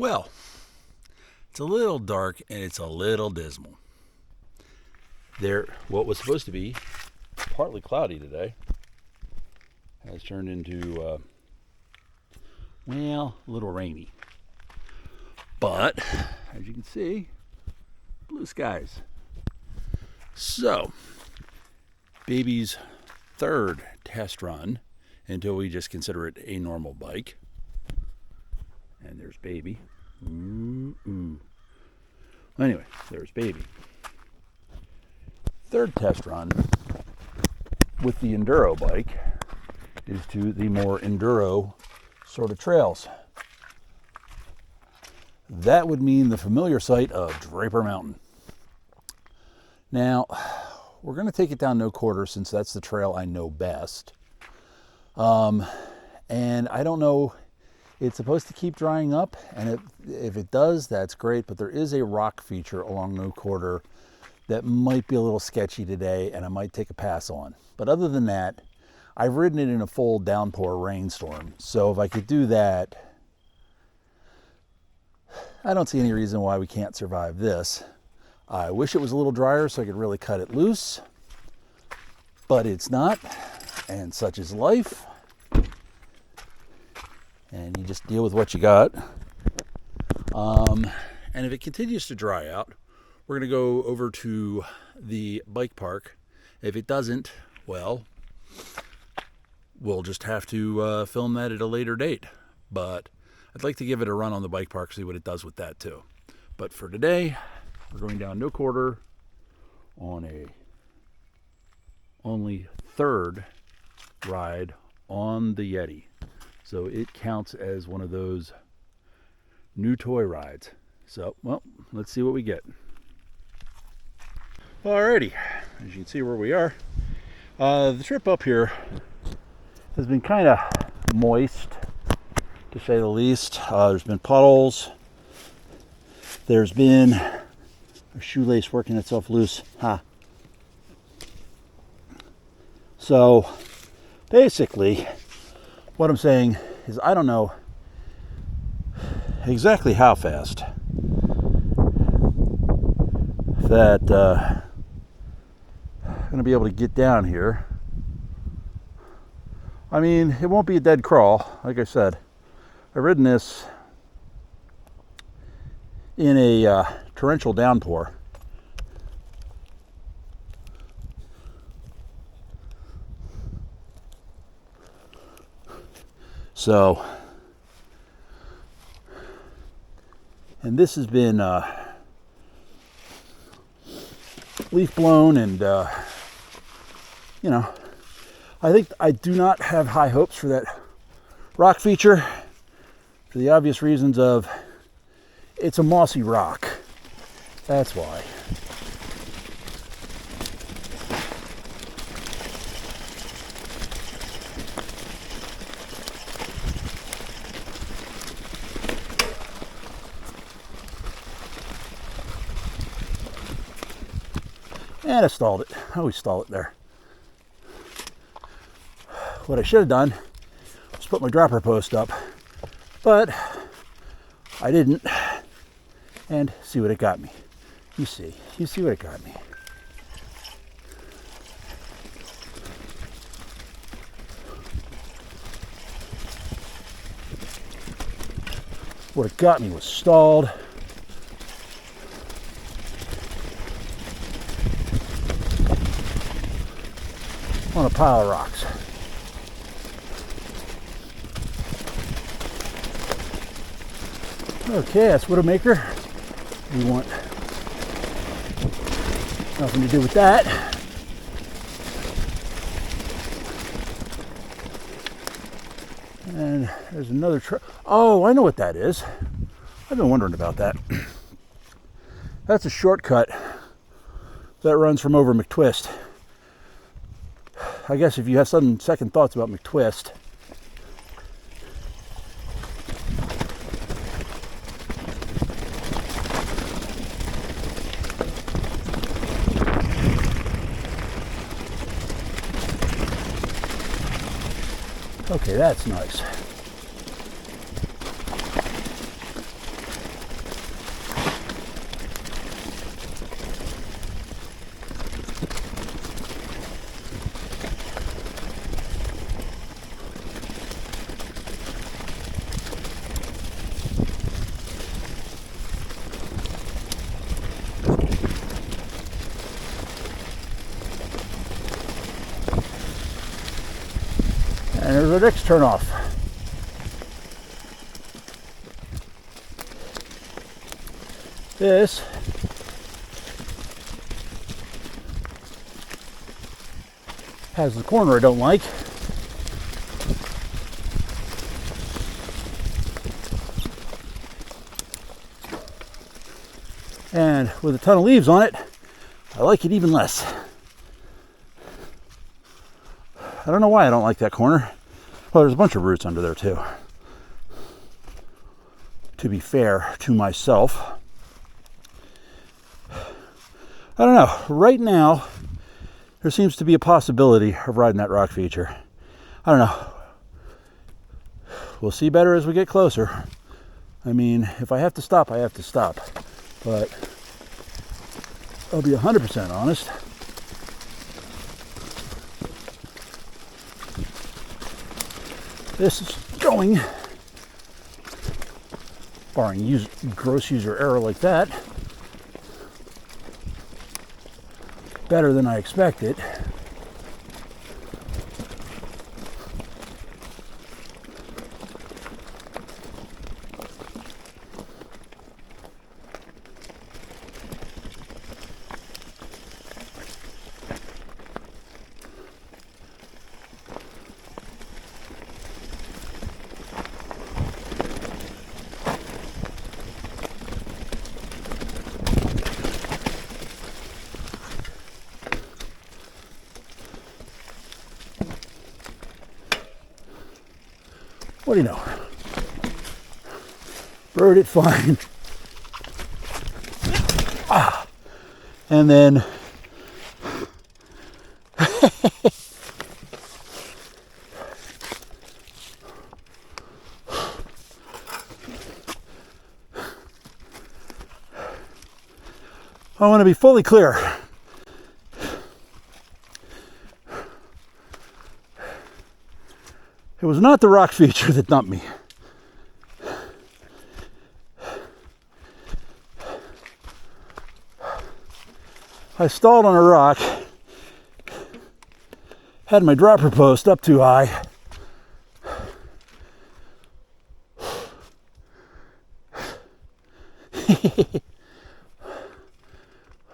Well, it's a little dark and it's a little dismal. What was supposed to be partly cloudy today has turned into, a little rainy. But, as you can see, blue skies. So, baby's third test run until we just consider it a normal bike. And there's baby. Anyway, there's baby. Third test run with the enduro bike is to the more enduro sort of trails. That would mean the familiar site of Draper Mountain. Now, we're going to take it down no quarter since that's the trail I know best. And I don't know, it's supposed to keep drying up, and if it does, that's great, but there is a rock feature along no quarter that might be a little sketchy today, and I might take a pass on. But other than that, I've ridden it in a full downpour rainstorm, so if I could do that, I don't see any reason why we can't survive this. I wish it was a little drier so I could really cut it loose, but it's not, and such is life. And you just deal with what you got. And if it continues to dry out, we're going to go over to the bike park. If it doesn't, well, we'll just have to film that at a later date. But I'd like to give it a run on the bike park, see what it does with that too. But for today, we're going down no quarter on a only third ride on the Yeti. So it counts as one of those new toy rides. So, well, let's see what we get. Alrighty, as you can see where we are. The trip up here has been kind of moist, to say the least. There's been puddles. There's been a shoelace working itself loose. So, basically, what I'm saying is I don't know exactly how fast that I'm going to be able to get down here. I mean, it won't be a dead crawl. Like I said, I've ridden this in a torrential downpour. So, and this has been leaf blown, and I think I do not have high hopes for that rock feature for the obvious reasons of it's a mossy rock. That's why. And I stalled it. I always stall it there. What I should have done was put my dropper post up, but I didn't. And see what it got me. You see what it got me. What it got me was stalled. On a pile of rocks. Okay, that's Widowmaker. We want nothing to do with that. And there's another oh, I know what that is. I've been wondering about that. That's a shortcut that runs from over McTwist. I guess if you have some second thoughts about McTwist, okay, that's nice. next turn off. This has the corner I don't like. And with a ton of leaves on it, I like it even less. I don't know why I don't like that corner. Well, there's a bunch of roots under there too. To be fair to myself. I don't know. Right now, there seems to be a possibility of riding that rock feature. I don't know. We'll see better as we get closer. I mean, if I have to stop, I have to stop. But I'll be 100% honest. This is going, barring gross user error like that, better than I expected. What do you know? Rode it fine. And then I want to be fully clear. It was not the rock feature that dumped me. I stalled on a rock, had my dropper post up too high.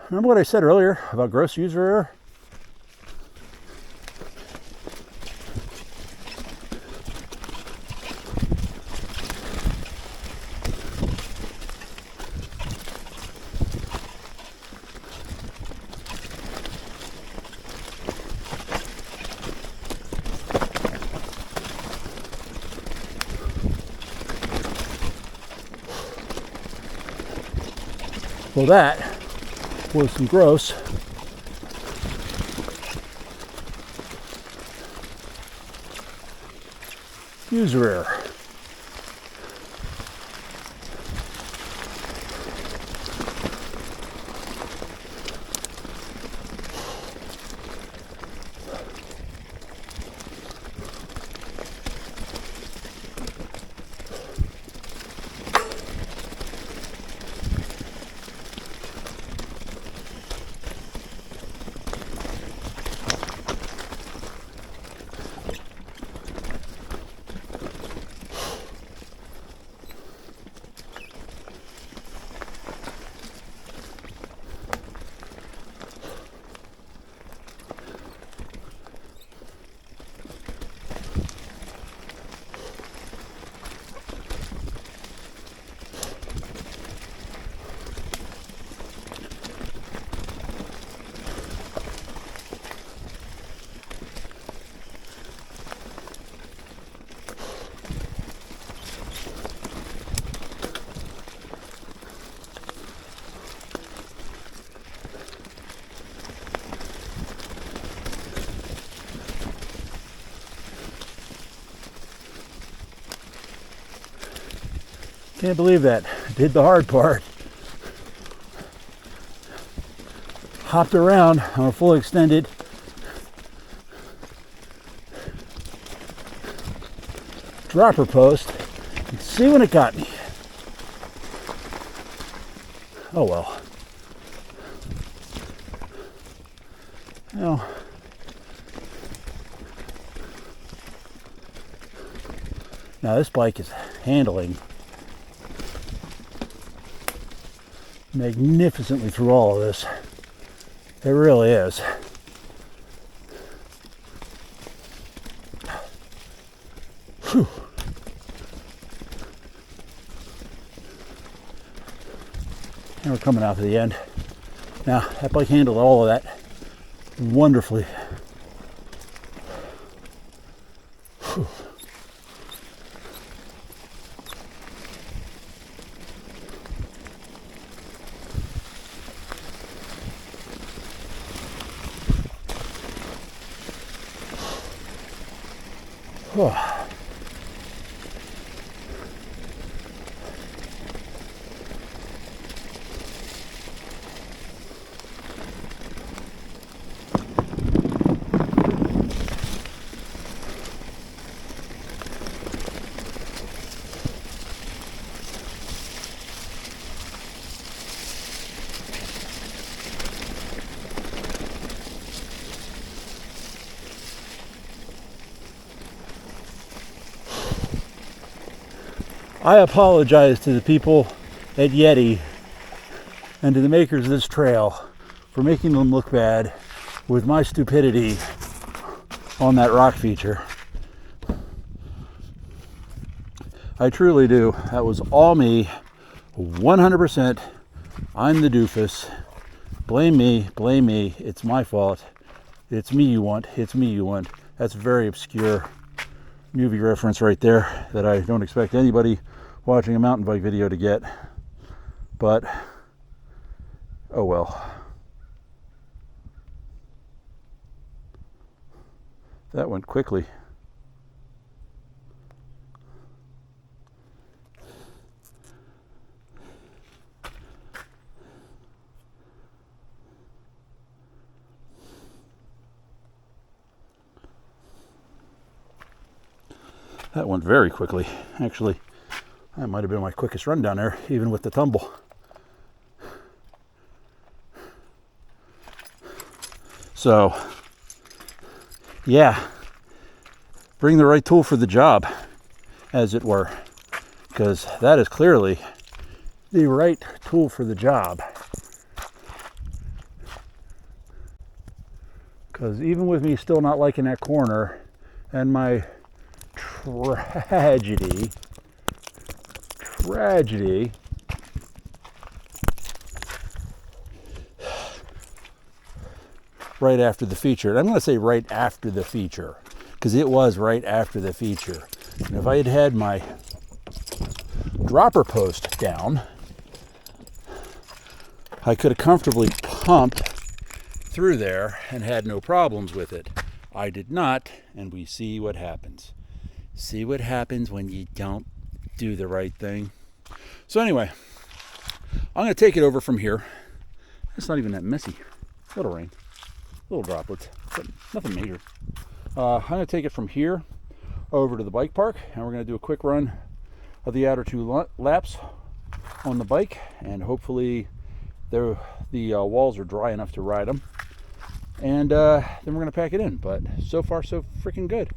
Remember what I said earlier about gross user error? Well, that was some gross user error. Can't believe that. Did the hard part. Hopped around on a full extended dropper post and see when it got me. Oh well. You know, Now this bike is handling magnificently through all of this. It really is. Whew. And we're coming out to the end. Now, that bike handled all of that wonderfully. Whew. Oh. I apologize to the people at Yeti and to the makers of this trail for making them look bad with my stupidity on that rock feature. I truly do. That was all me, 100%. I'm the doofus. Blame me, blame me. It's my fault. It's me you want. It's me you want. That's a very obscure movie reference right there that I don't expect anybody watching a mountain bike video to get, but oh well. That went quickly. That went very quickly, actually. That might have been my quickest run down there, even with the tumble. So, yeah, bring the right tool for the job, as it were, because that is clearly the right tool for the job. Because even with me still not liking that corner and my tragedy right after the feature. And I'm going to say right after the feature because it was right after the feature. And if I had had my dropper post down, I could have comfortably pumped through there and had no problems with it. I did not, and we see what happens. See what happens when you don't do the right thing. So anyway, I'm going to take it over from here. It's not even that messy. Little rain, little droplets, but nothing major. I'm going to take it from here over to the bike park, and we're going to do a quick run of the outer two laps on the bike, and hopefully the walls are dry enough to ride them. And then we're going to pack it in. But so far, so freaking good.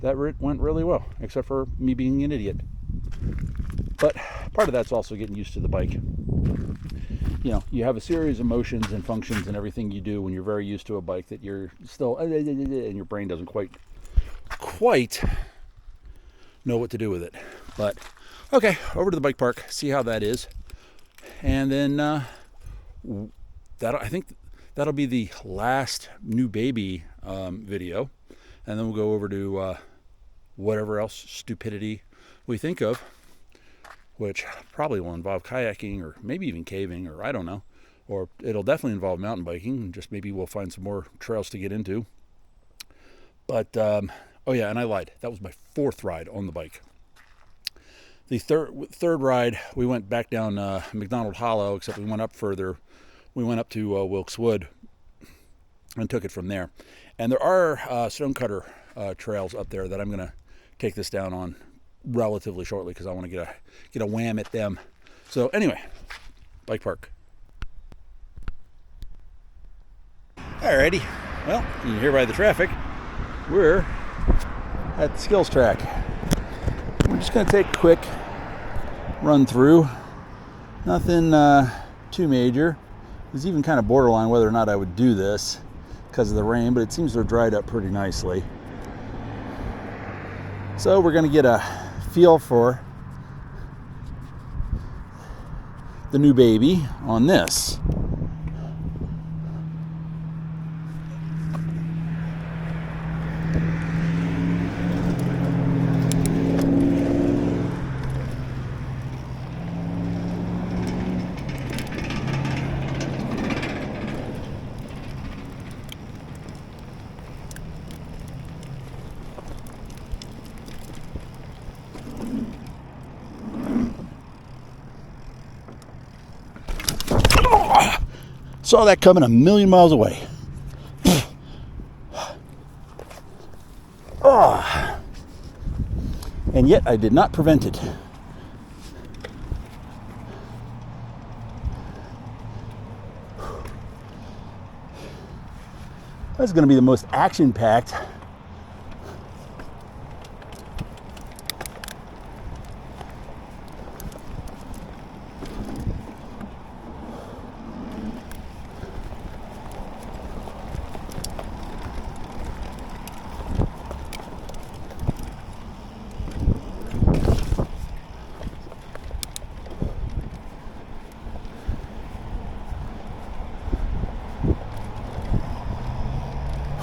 That went really well, except for me being an idiot. But part of that's also getting used to the bike. You know, you have a series of motions and functions and everything you do when you're very used to a bike that you're still, and your brain doesn't quite know what to do with it. But okay, over to the bike park, see how that is. And then I think that'll be the last new baby video. And then we'll go over to whatever else stupidity we think of, which probably will involve kayaking or maybe even caving, or I don't know. Or it'll definitely involve mountain biking, and just maybe we'll find some more trails to get into. But, oh yeah, and I lied. That was my fourth ride on the bike. The third ride, we went back down McDonald Hollow, except we went up further. We went up to Wilkes Wood and took it from there. And there are stonecutter trails up there that I'm going to take this down on relatively shortly because I want to get a wham at them. So anyway, bike park. Alrighty, well, you can hear by the traffic, we're at the skills track. We're just going to take a quick run through. Nothing too major. It was even kind of borderline whether or not I would do this because of the rain, but it seems to have dried up pretty nicely. So we're going to get a feel for the new baby on this. Saw that coming a million miles away. Oh. And yet I did not prevent it. That's going to be the most action-packed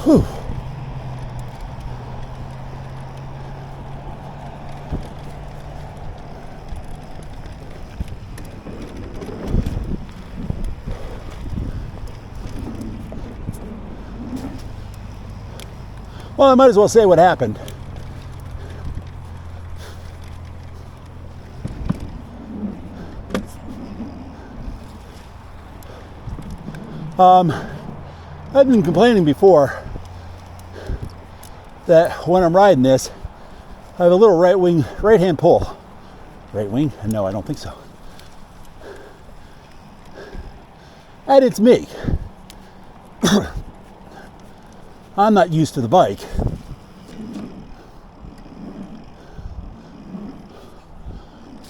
Whew. Well, I might as well say what happened. I've been complaining before that when I'm riding this, I have a little right hand pull. Right wing? No, I don't think so. And it's me. I'm not used to the bike.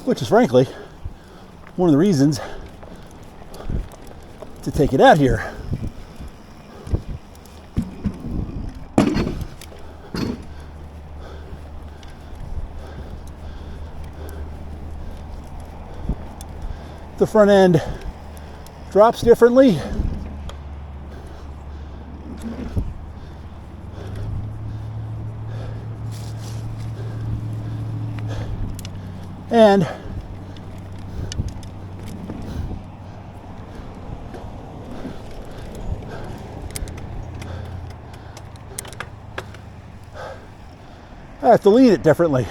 Which is frankly one of the reasons to take it out here. The front end drops differently. And I have to lean it differently.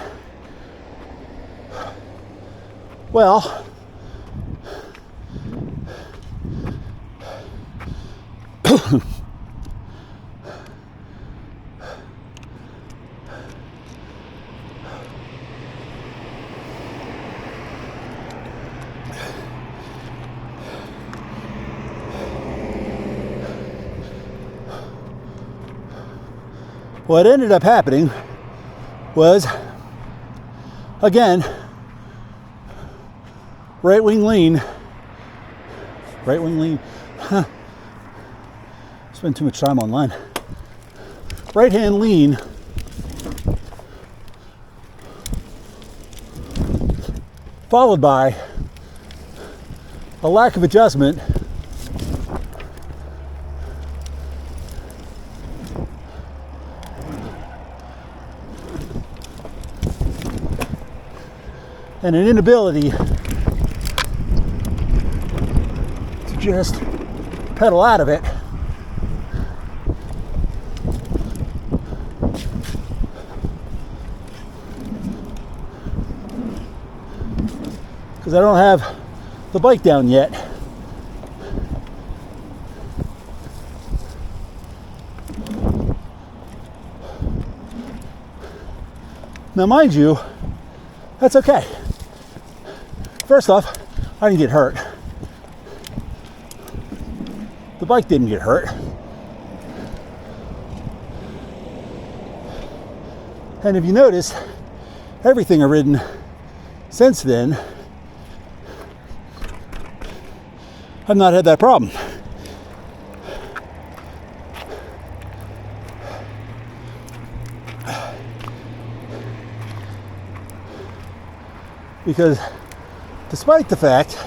Well, what ended up happening was, again, right wing lean. Spend too much time online. Right hand lean. Followed by a lack of adjustment and an inability to just pedal out of it. Because I don't have the bike down yet. Now, mind you, that's okay. First off, I didn't get hurt. The bike didn't get hurt. And if you notice, everything I've ridden since then, I've not had that problem. Because despite the fact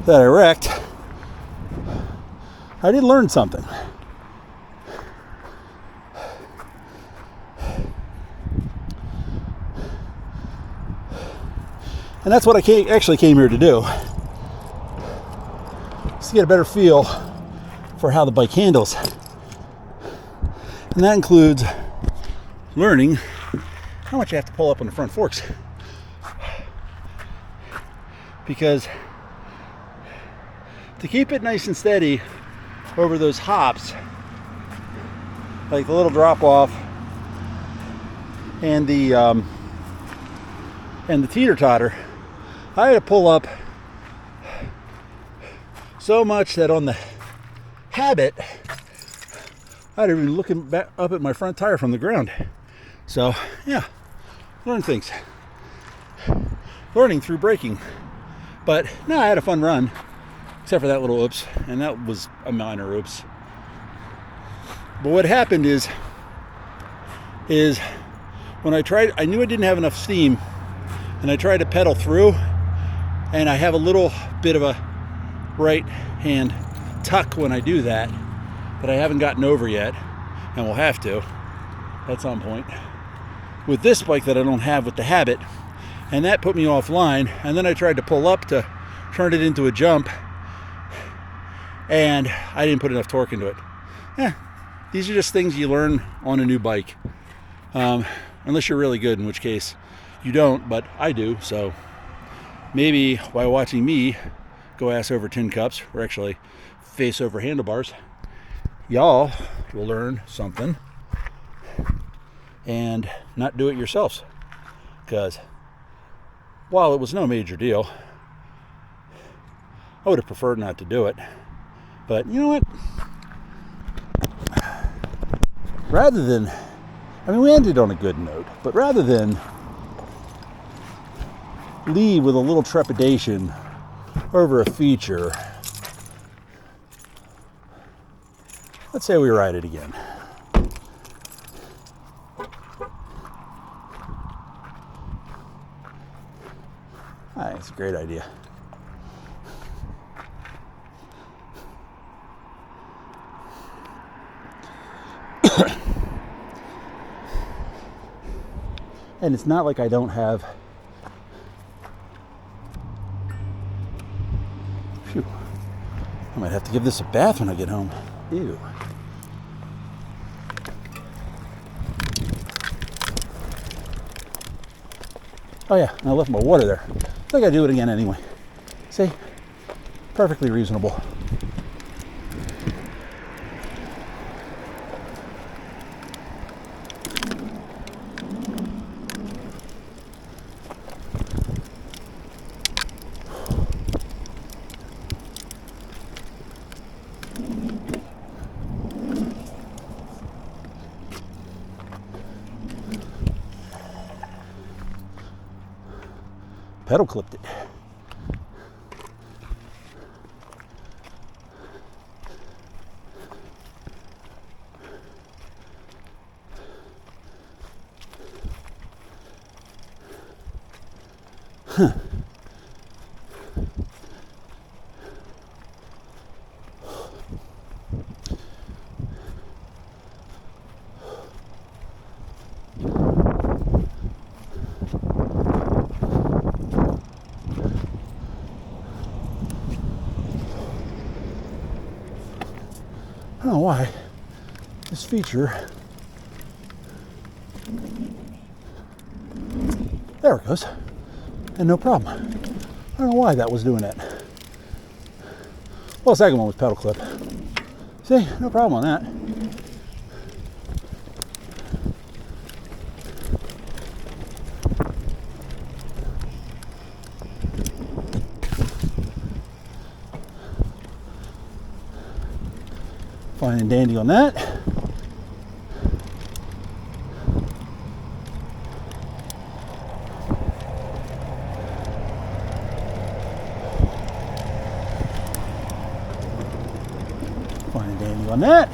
that I wrecked, I did learn something. And that's what I actually came here to do. Just to get a better feel for how the bike handles. And that includes learning how much you have to pull up on the front forks. Because to keep it nice and steady over those hops, like the little drop off and the teeter totter, I had to pull up so much that on the habit, I'd have been looking back up at my front tire from the ground. So yeah, learn things. Learning through braking. But no, I had a fun run, except for that little oops, and that was a minor oops. But what happened is when I tried, I knew I didn't have enough steam, and I tried to pedal through, and I have a little bit of a right hand tuck when I do that I haven't gotten over yet, and will have to at some point with this bike that I don't have with the habit. And that put me offline, and then I tried to pull up to turn it into a jump, and I didn't put enough torque into it. These are just things you learn on a new bike, unless you're really good, in which case you don't, but I do. So maybe by watching me go ass over tin cups, or actually face over handlebars, y'all will learn something and not do it yourselves. Because while it was no major deal, I would have preferred not to do it. But you know what? Rather than, I mean, we ended on a good note, but rather than leave with a little trepidation over a feature, let's say we ride it again. That's a great idea. And it's not like I don't have, phew, I might have to give this a bath when I get home. Ew. Oh yeah, and I left my water there. I gotta do it again anyway. See? Perfectly reasonable. Pedal clipped it. Huh. I don't know why this feature, there it goes, and no problem. I don't know why that was doing that. Well, the second one was pedal clip. See, no problem on that. Fine and dandy on that. on that.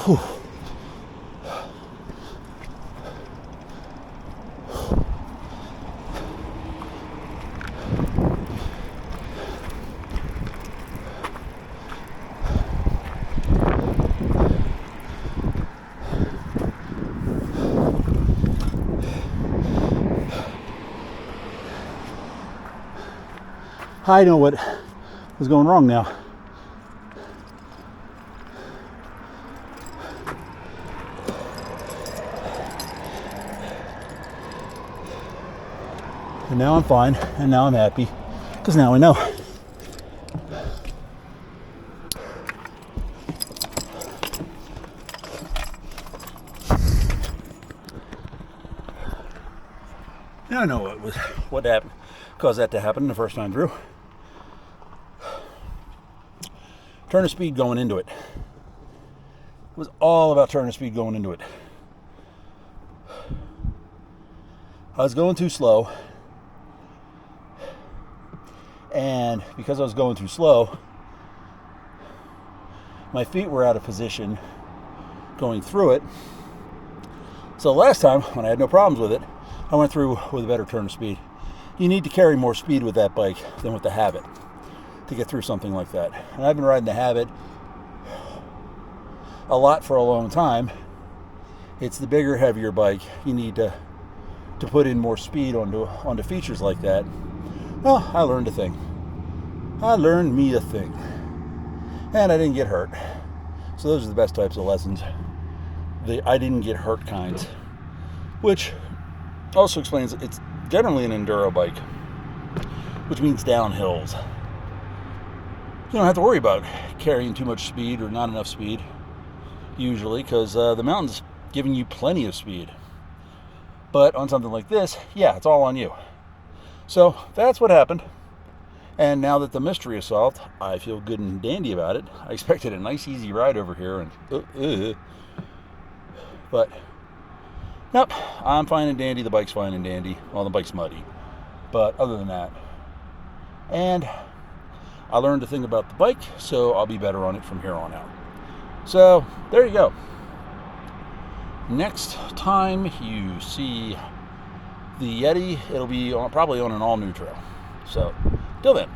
Whew. I know what was going wrong now. And now I'm fine, and now I'm happy, because now I know. Now I know what happened, caused that to happen the first time through. Turn of speed going into it. It was all about turn of speed going into it. I was going too slow. And because I was going too slow, my feet were out of position going through it. So last time, when I had no problems with it, I went through with a better turn of speed. You need to carry more speed with that bike than with the Habit to get through something like that. And I've been riding the Habit a lot for a long time. It's the bigger, heavier bike. You need to put in more speed onto features like that. Well, I learned a thing. I learned me a thing. And I didn't get hurt. So those are the best types of lessons. The I didn't get hurt kinds. Which also explains it's generally an enduro bike. Which means downhills. You don't have to worry about carrying too much speed or not enough speed. Usually, because the mountain's giving you plenty of speed. But on something like this, yeah, it's all on you. So that's what happened. And now that the mystery is solved, I feel good and dandy about it. I expected a nice easy ride over here, and but nope, I'm fine and dandy. The bike's fine and dandy. Well, the bike's muddy, but other than that, and I learned a thing about the bike, so I'll be better on it from here on out. So there you go. Next time you see the Yeti, it'll be probably on an all-new trail. So, till then.